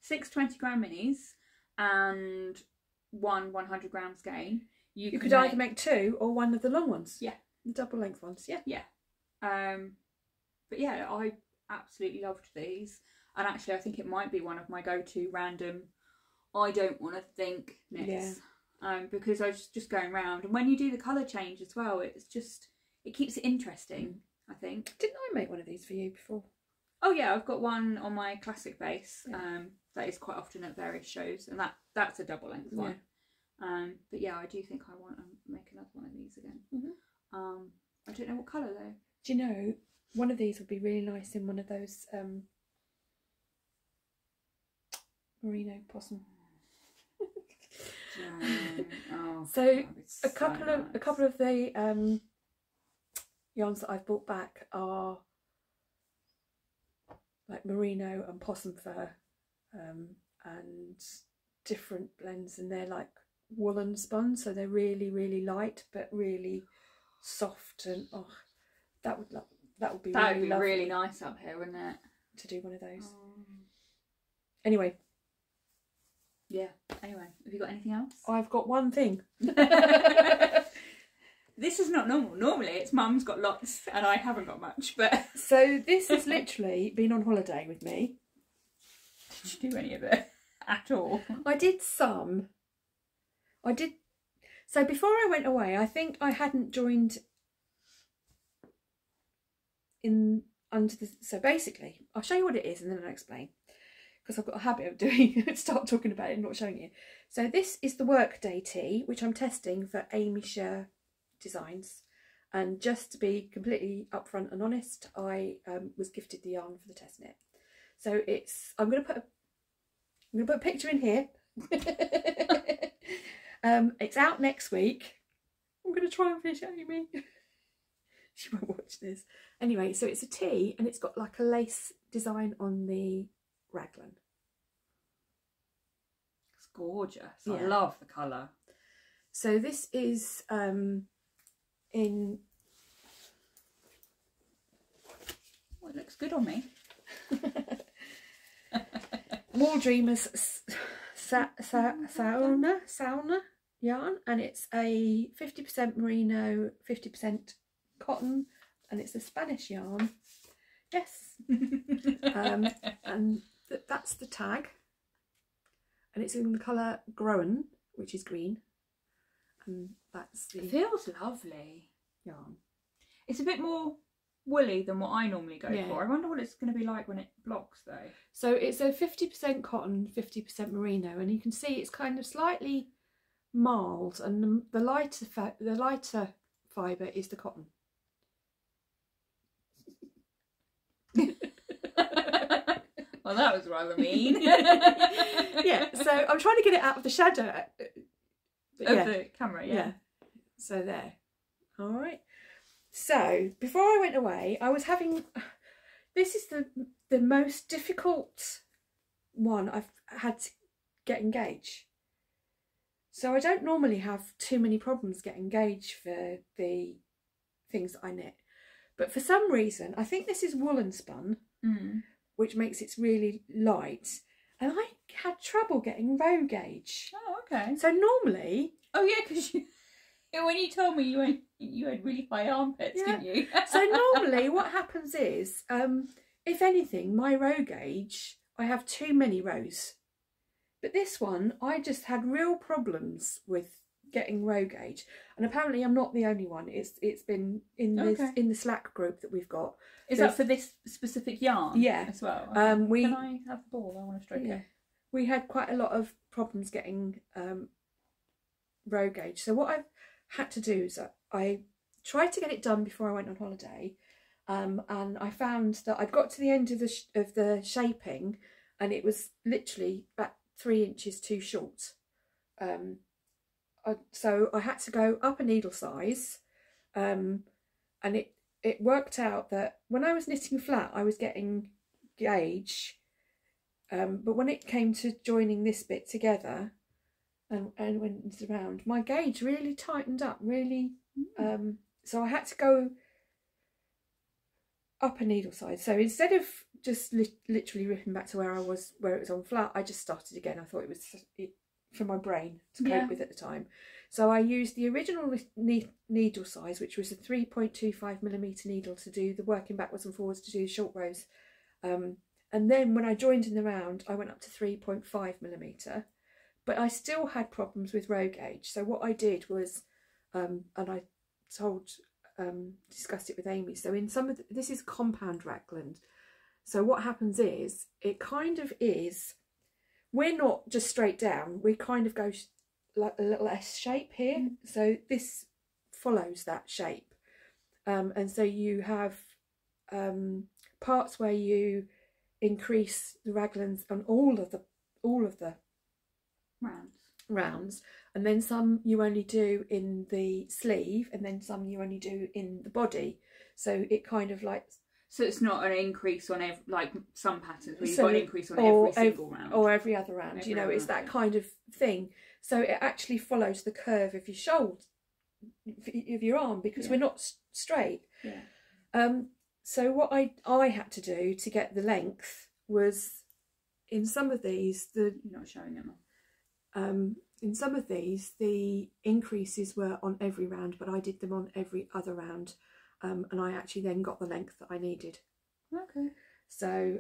6 20-gram minis and 1 100 gram skein. You could either make 2 or 1 of the long ones. Yeah. The double length ones, yeah. Yeah. But yeah, I absolutely loved these. And actually I think it might be one of my go-to random I don't want to think knits. Yeah. Because I was just going around, and when you do the colour change as well, it keeps it interesting, I think. Didn't I make one of these for you before? Oh yeah, I've got one on my classic base. That is quite often at various shows, and that's a double length one. But yeah, I do think I want to make another one of these again. I don't know what colour though. Do you know, one of these would be really nice in one of those merino possum. So a couple of the yarns that I've brought back are like merino and possum fur, and different blends, and they're like woolen spun, so they're really, really light but really soft, and that would be really nice up here, wouldn't it, to do one of those. Anyway, have you got anything else? I've got one thing. This is not normal. Normally it's Mum's got lots and I haven't got much, but so this has literally been on holiday with me. Did you do any of it at all? I did some. So before I went away, I think I hadn't joined in under the. So basically, I'll show you what it is and then I'll explain, because I've got a habit of doing start talking about it and not showing you. So this is the Workday Tee, which I'm testing for Aimee Sher designs, and just to be completely upfront and honest, I was gifted the yarn for the test knit. So I'm going to put a picture in here. It's out next week. I'm going to try and finish it, Amy. She won't watch this. Anyway, so it's a tee and it's got like a lace design on the raglan. It's gorgeous. Yeah. I love the colour. So this is in... Oh, it looks good on me. Wool Dreamers Saona yarn, and it's a 50% merino, 50% cotton, and it's a Spanish yarn. Yes. And that's the tag, and it's in the colour Groen, which is green, and that's the... It feels lovely. Yarn. It's a bit more woolly than what I normally go for. I wonder what it's going to be like when it blocks though. So it's a 50% cotton, 50% merino, and you can see it's kind of slightly marled, and the lighter fibre is the cotton. Well, that was rather mean. Yeah, so I'm trying to get it out of the shadow of the camera. Yeah. So there. All right. So before I went away, I was having... This is the most difficult one I've had to getting gauge. So I don't normally have too many problems getting gauge for the things that I knit. But for some reason, I think this is woolen spun, which makes it really light. And I had trouble getting row gauge. Oh, okay. So normally... Oh, yeah, because when you told me you had really high armpits, didn't you? So normally what happens is, if anything, my row gauge, I have too many rows. But this one, I just had real problems with getting row gauge, and apparently I'm not the only one. It's been in the Slack group that we've got. Is that for this specific yarn? Yeah, as well. Can I have the ball? I want to stroke it. We had quite a lot of problems getting row gauge. So what I've had to do is I tried to get it done before I went on holiday, and I found that I'd got to the end of the shaping, and it was literally about 3 inches too short. So I had to go up a needle size, and it worked out that when I was knitting flat I was getting gauge, but when it came to joining this bit together and went around, my gauge really tightened up, really. So I had to go up a needle size. So instead of just literally ripping back to where it was on flat, I just started again. I thought it was for my brain to cope with at the time. So I used the original needle size, which was a 3.25mm needle, to do the working backwards and forwards to do the short rows. And then when I joined in the round, I went up to 3.5mm. But I still had problems with row gauge. So what I did was, and I discussed it with Aimee. So in some of this is compound raglan. So what happens is, it kind of is, we're not just straight down, we kind of go like a little S shape here. So this follows that shape. And so you have parts where you increase the raglans on all of the rounds, and then some you only do in the sleeve, and then some you only do in the body. So it kind of like... So it's not an increase on like some patterns where you've got an increase on every single round. Or every other round, you know, it's that kind of thing. So it actually follows the curve of your shoulder, of your arm, because we're not straight. So what I had to do to get the length was, in some of these, You're not showing them. in some of these, the increases were on every round, but I did them on every other round. And I actually then got the length that I needed. Okay. So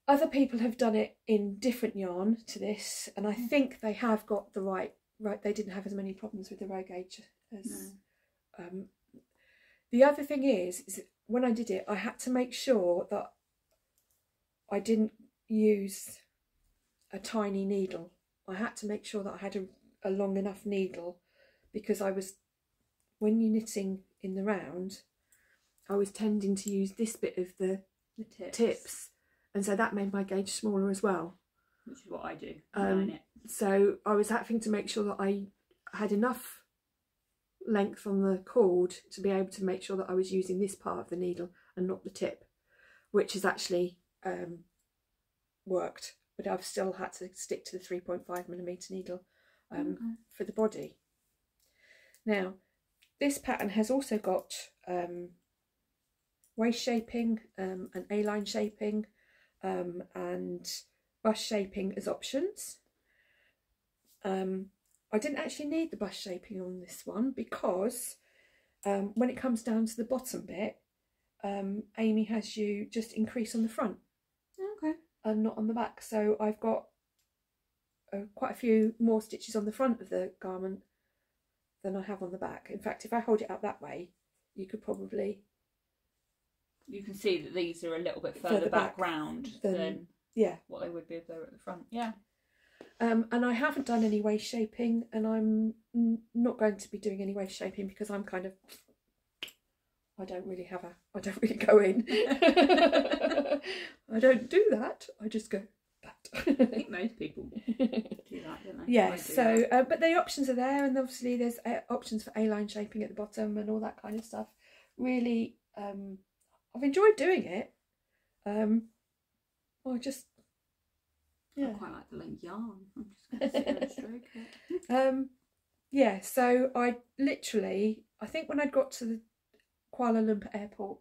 other people have done it in different yarn to this, and I think they have got the right. They didn't have as many problems with the row gauge as. No. The other thing is when I did it, I had to make sure that I didn't use a tiny needle. I had to make sure that I had a long enough needle, because when you're knitting in the round, I was tending to use this bit of the tips, and so that made my gauge smaller as well. Which is what I do. So I was having to make sure that I had enough length on the cord to be able to make sure that I was using this part of the needle and not the tip, which has actually worked. But I've still had to stick to the 3.5mm needle for the body. Now, this pattern has also got waist shaping and A-line shaping and bust shaping as options. I didn't actually need the bust shaping on this one, because when it comes down to the bottom bit, Aimee has you just increase on the front. Okay. And not on the back. So I've got quite a few more stitches on the front of the garment than I have on the back. In fact, if I hold it up that way, you could probably... You can see that these are a little bit further back round than what they would be if they were at the front. Yeah. And I haven't done any waist shaping, and I'm not going to be doing any waist shaping because I'm kind of... I don't really go in. I don't do that. I just go that. I think most people do that, don't they? Yeah, so, but the options are there, and obviously there's options for A-line shaping at the bottom and all that kind of stuff. Really, I've enjoyed doing it. Yeah. I quite like the length yarn. I'm just going to sit there and stroke it. Yeah, so I think when I'd got to the Kuala Lumpur airport,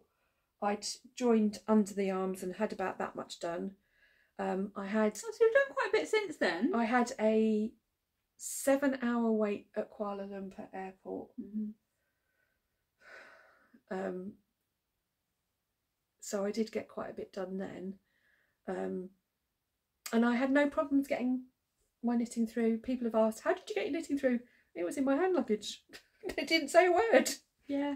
I'd joined under the arms and had about that much done. I had... So you've done quite a bit since then. I had a 7-hour wait at Kuala Lumpur airport. So I did get quite a bit done then. And I had no problems getting my knitting through. People have asked, how did you get your knitting through? It was in my hand luggage. They didn't say a word. Yeah.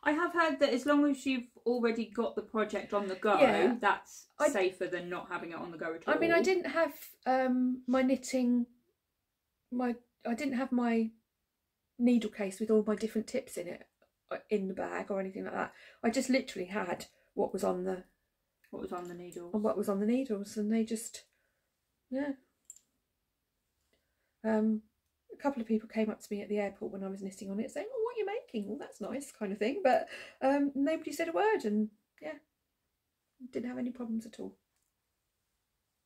I have heard that as long as you've already got the project on the go, that's safer than not having it on the go at all. I mean, I didn't have my knitting, I didn't have my needle case with all my different tips in it, in the bag or anything like that. I just literally had what was on the... What was on the needles. And what was on the needles, and they just... Yeah. A couple of people came up to me at the airport when I was knitting on it saying, oh, what are you making? Well, that's nice, kind of thing. But nobody said a word, and yeah, didn't have any problems at all.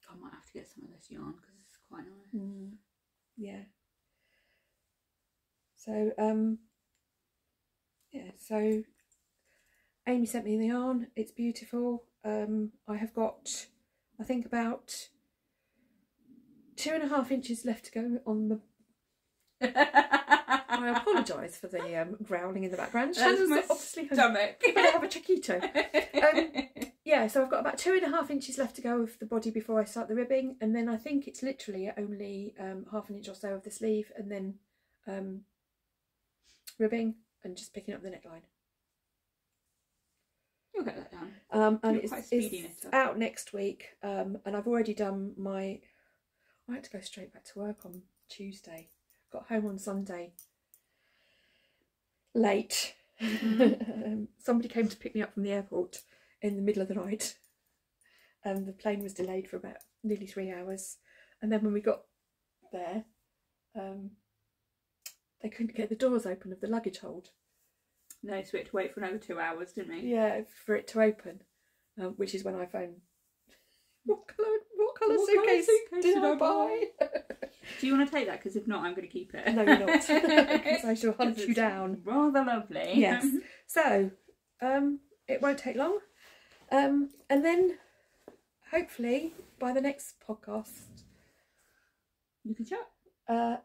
I might have to get some of this yarn because it's quite nice. Yeah. So, yeah, so Aimee sent me the yarn. It's beautiful. I have got, I think, about 2.5 inches left to go on the... I apologise for the growling in the background. That's my obviously stomach. I have a chiquito. Yeah, so I've got about 2.5 inches left to go of the body before I start the ribbing, and then I think it's literally only 1/2 inch or so of the sleeve, and then ribbing and just picking up the neckline. You'll get that done. And it's out next week, and I've already done my... I had to go straight back to work on Tuesday. Got home on Sunday late. Somebody came to pick me up from the airport in the middle of the night, and the plane was delayed for about nearly 3 hours. And then when we got there, they couldn't get the doors open of the luggage hold. No, so we had to wait for another 2 hours, didn't we? Yeah, for it to open, which is when I phoned. What colour suitcase did I buy? Do you want to take that? Because if not, I'm going to keep it. No, you're not. Because I shall hunt you down. Rather lovely. Yes. So, it won't take long. And then, hopefully, by the next podcast... You can chat.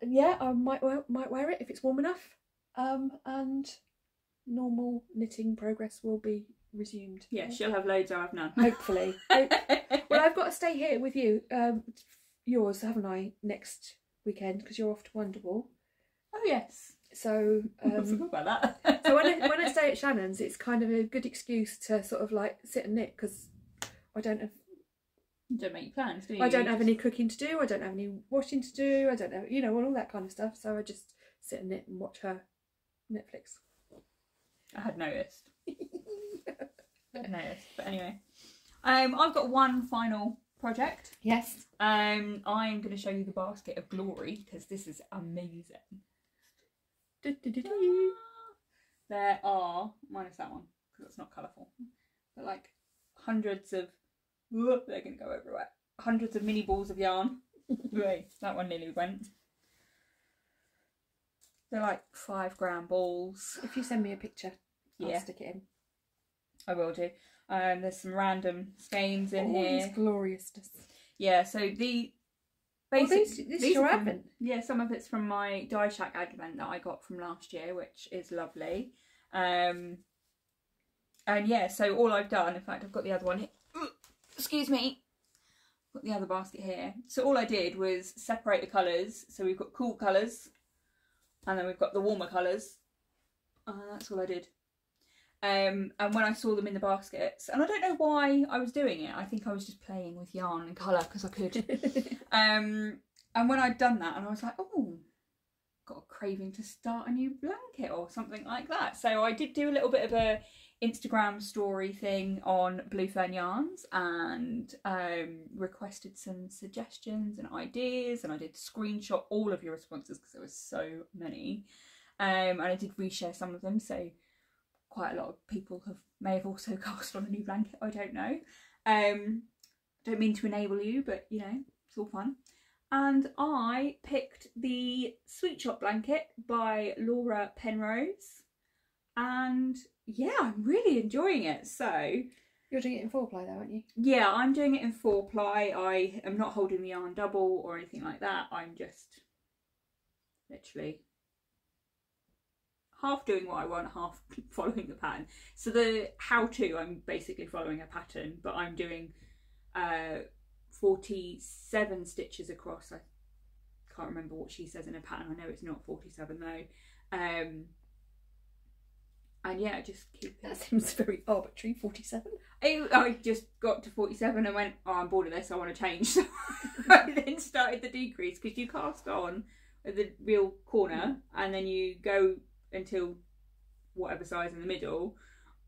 Yeah, I might wear it if it's warm enough. And normal knitting progress will be resumed. Yeah, she'll have loads, I'll have none. Hopefully. Well, I've got to stay here with you, yours, haven't I, next weekend, because you're off to Wonderwall. Oh yes. So I forgot about that. So when I stay at Shannon's, it's kind of a good excuse to sort of like sit and knit, because I don't have... You don't make plans, do you? I don't have any cooking to do, I don't have any washing to do, I don't have, you know, all that kind of stuff. So I just sit and knit and watch her Netflix. I had noticed. But anyway, I've got one final project. Yes. I'm going to show you the basket of glory because this is amazing. There are, minus that one because it's not colourful, but like hundreds of, they're going to go everywhere. Hundreds of mini balls of yarn. Wait, that one nearly went. They're like 5 gram balls. If you send me a picture, I'll stick it in. I will do. There's some random skeins in here. It's gloriousness. Yeah, so the basic. This is your advent. Yeah, some of it's from my Dye Shack advent that I got from last year, which is lovely. And yeah, so all I've done, in fact, I've got the other one here. Excuse me. Got the other basket here. So all I did was separate the colours. So we've got cool colours, and then we've got the warmer colours. That's all I did. And when I saw them in the baskets, and I don't know why I was doing it, I think I was just playing with yarn and colour because I could. And when I'd done that, and I was like, oh, got a craving to start a new blanket or something like that. So I did do a little bit of a Instagram story thing on Blue Fern Yarns and requested some suggestions and ideas, and I did screenshot all of your responses because there were so many. And I did reshare some of them, so quite a lot of people may have also cast on a new blanket, I don't know. Don't mean to enable you, but you know, it's all fun. And I picked the Sweet Shop blanket by Laura Penrose, and yeah, I'm really enjoying it. So you're doing it in 4-ply though, aren't you? Yeah, I'm doing it in 4-ply. I am not holding the yarn double or anything like that. I'm just literally half doing what I want, half following the pattern. So the how-to, I'm basically following a pattern, but I'm doing 47 stitches across. I can't remember what she says in a pattern. I know it's not 47 though. And yeah, just keep That seems very arbitrary, 47. I just got to 47 and went, oh, I'm bored of this, I want to change. So I then started the decrease, because you cast on at the real corner and then you go until whatever size in the middle,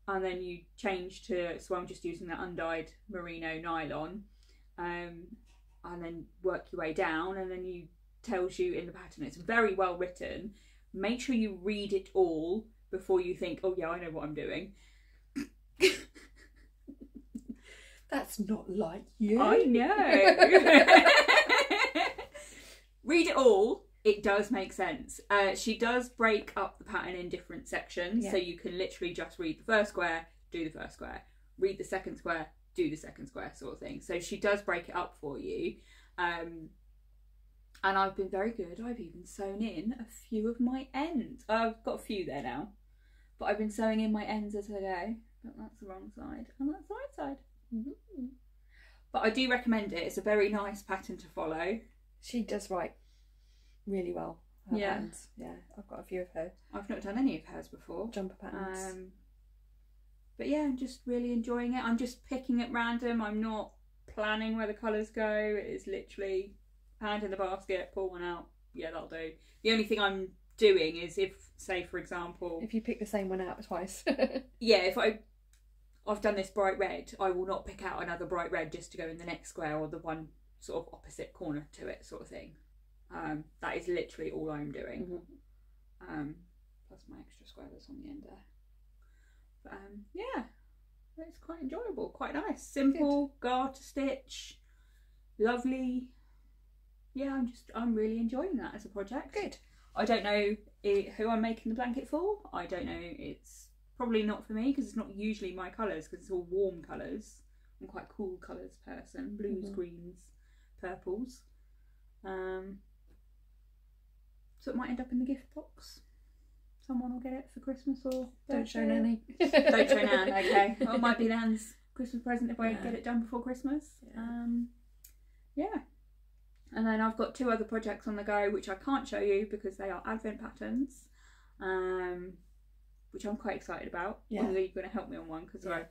and then you change to, so I'm just using that undyed merino nylon, and then work your way down, and then you tells you in the pattern. It's very well written. Make sure you read it all before you think, oh yeah, I know what I'm doing. That's not like you. I know. Read it all. It does make sense. She does break up the pattern in different sections, so you can literally just read the first square, do the first square, read the second square, do the second square, sort of thing. So she does break it up for you. And I've been very good. I've even sewn in a few of my ends. I've got a few there now, but I've been sewing in my ends as I go. But that's the wrong side, and that's the right side. Mm-hmm. But I do recommend it. It's a very nice pattern to follow. She does write really well. Patterns. Yeah, I've got a few of her. I've not done any of hers before. Jumper patterns. But yeah, I'm just really enjoying it. I'm just picking at random. I'm not planning where the colours go. It is literally hand in the basket, pull one out. Yeah, that'll do. The only thing I'm doing is if, say for example, if you pick the same one out twice. Yeah, if I've done this bright red, I will not pick out another bright red just to go in the next square or the one sort of opposite corner to it, sort of thing. That is literally all I'm doing. Mm-hmm. Plus my extra square that's on the end there. But yeah, it's quite enjoyable, quite nice, simple, garter stitch, lovely. Yeah, I'm really enjoying that as a project. Good. I don't know who I'm making the blanket for. I don't know. It's probably not for me because it's not usually my colours, because it's all warm colours. I'm quite a cool colours person. Blues, greens, purples. So it might end up in the gift box. Someone will get it for Christmas or don't show Nanny. Don't show Nan. Okay. Well, it might be Nan's Christmas present if I get it done before Christmas. Yeah. And then I've got 2 other projects on the go which I can't show you because they are Advent patterns, which I'm quite excited about. Yeah. Obviously you're going to help me on one because I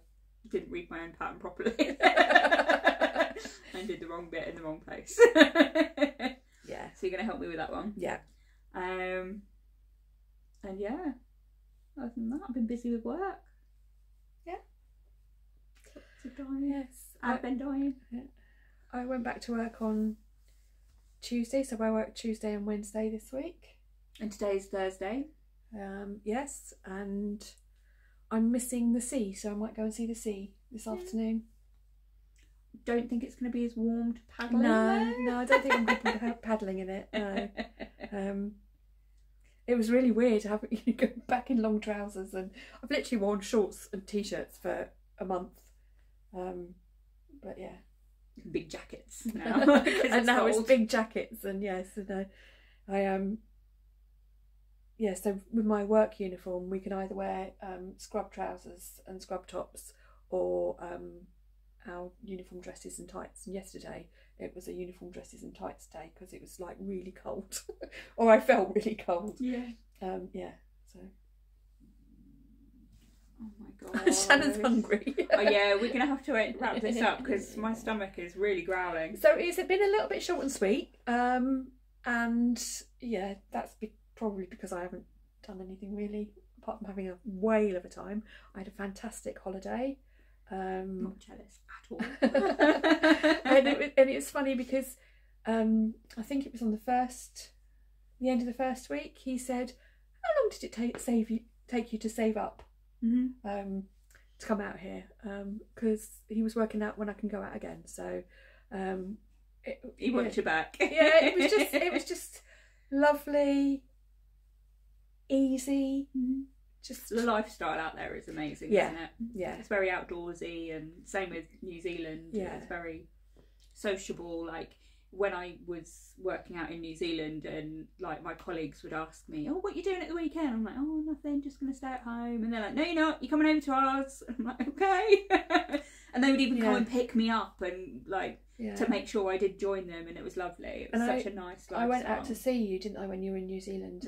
didn't read my own pattern properly and did the wrong bit in the wrong place. Yeah. So you're going to help me with that one. Yeah. And yeah, other than that, I've been busy with work. Yeah. Lots of dyeing. Yes. Advent dyeing. Yeah. I went back to work on Tuesday, so I worked Tuesday and Wednesday this week. And today's Thursday. Yes, and I'm missing the sea, so I might go and see the sea this afternoon. Don't think it's going to be as warm to paddle in there? No, I don't think I'm going to be paddling in it. No. It was really weird having you go back in long trousers, and I've literally worn shorts and t-shirts for a month. But yeah. Big jackets now. And now it's big jackets, and yes, and I yeah, so with my work uniform we can either wear scrub trousers and scrub tops or our uniform dresses and tights, and yesterday it was a uniform dresses and tights day because it was like really cold or I felt really cold. Yeah. Yeah, so oh my god. Shannon's hungry. Oh yeah, we're going to have to wrap this up because my stomach is really growling. So it's been a little bit short and sweet. And yeah, that's probably because I haven't done anything really apart from having a whale of a time. I had a fantastic holiday. Not jealous at all. and it's funny because I think it was on the end of the first week, he said, how long did it take you to save up to come out here? Because he was working out when I can go out again, so He wants you back. Yeah, it was just lovely, easy. Just the lifestyle out there is amazing, yeah, isn't it? Yeah, it's very outdoorsy, and same with New Zealand. Yeah, it's very sociable. Like when I was working out in New Zealand, and like my colleagues would ask me, "Oh, what are you doing at the weekend?" I'm like, "Oh, nothing, just gonna stay at home." And they're like, "No, you're not. You're coming over to ours." And I'm like, "Okay." And they would even come and pick me up and like to make sure I did join them, and it was lovely. It was such a nice lifestyle. I went out to see you, didn't I, when you were in New Zealand,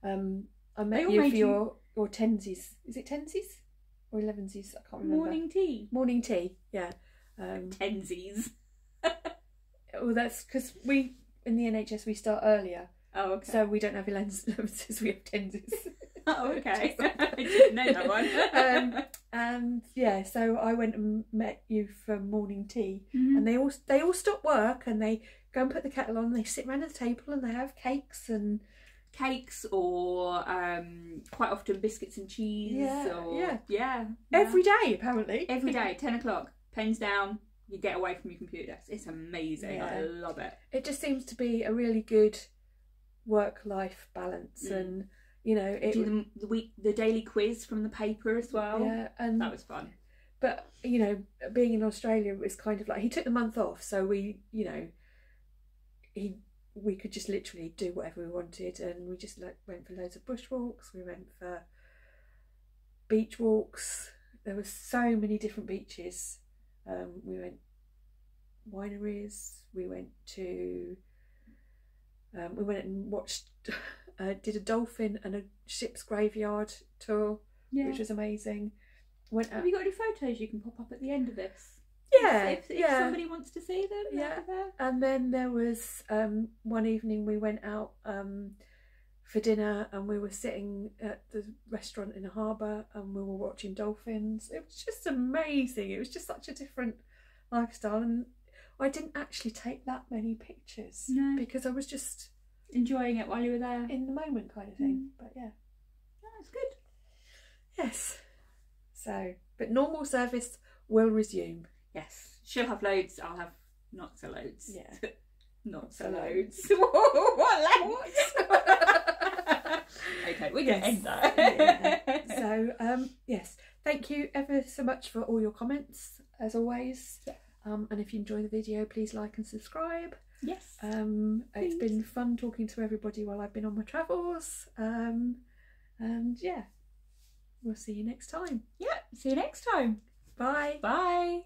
and I met you for your tensies. Is it tensies or 11sies? I can't remember. Morning tea. Yeah. Tensies. Well, that's because we in the NHS we start earlier. Oh, okay. So we don't have 11sies, we have tensies. Oh, okay. I didn't know that one. And yeah, so I went and met you for morning tea, and they all stop work and they go and put the kettle on. And they sit around the table and they have cakes or quite often biscuits and cheese. Yeah. Every day apparently. Every day, 10 o'clock, pens down. You get away from your computer desk. It's amazing. I love it. It just seems to be a really good work-life balance, and you know, the daily quiz from the paper as well. Yeah, and that was fun. But you know, being in Australia was kind of like he took the month off, so we could just literally do whatever we wanted, and we just like went for loads of bushwalks. We went for beach walks. There were so many different beaches. We went wineries. We went and watched, did a dolphin and a ship's graveyard tour, which was amazing. Have you got any photos you can pop up at the end of this? Yeah, if somebody wants to see them. Yeah, and then there was one evening we went out for dinner, and we were sitting at the restaurant in a harbour, and we were watching dolphins. It was just amazing. It was just such a different lifestyle, and I didn't actually take that many pictures because I was just enjoying it while you were there, in the moment, kind of thing. But yeah, that's good. Yes. So, but normal service will resume. Yes, she'll have loads. I'll have not so loads. Yeah, not so loads. What loads? Okay, we're going to end that. Yeah. So, yes, thank you ever so much for all your comments, as always. Yeah. And if you enjoy the video, please like and subscribe. Yes. It's been fun talking to everybody while I've been on my travels. And yeah, we'll see you next time. Yeah, see you next time. Bye. Bye.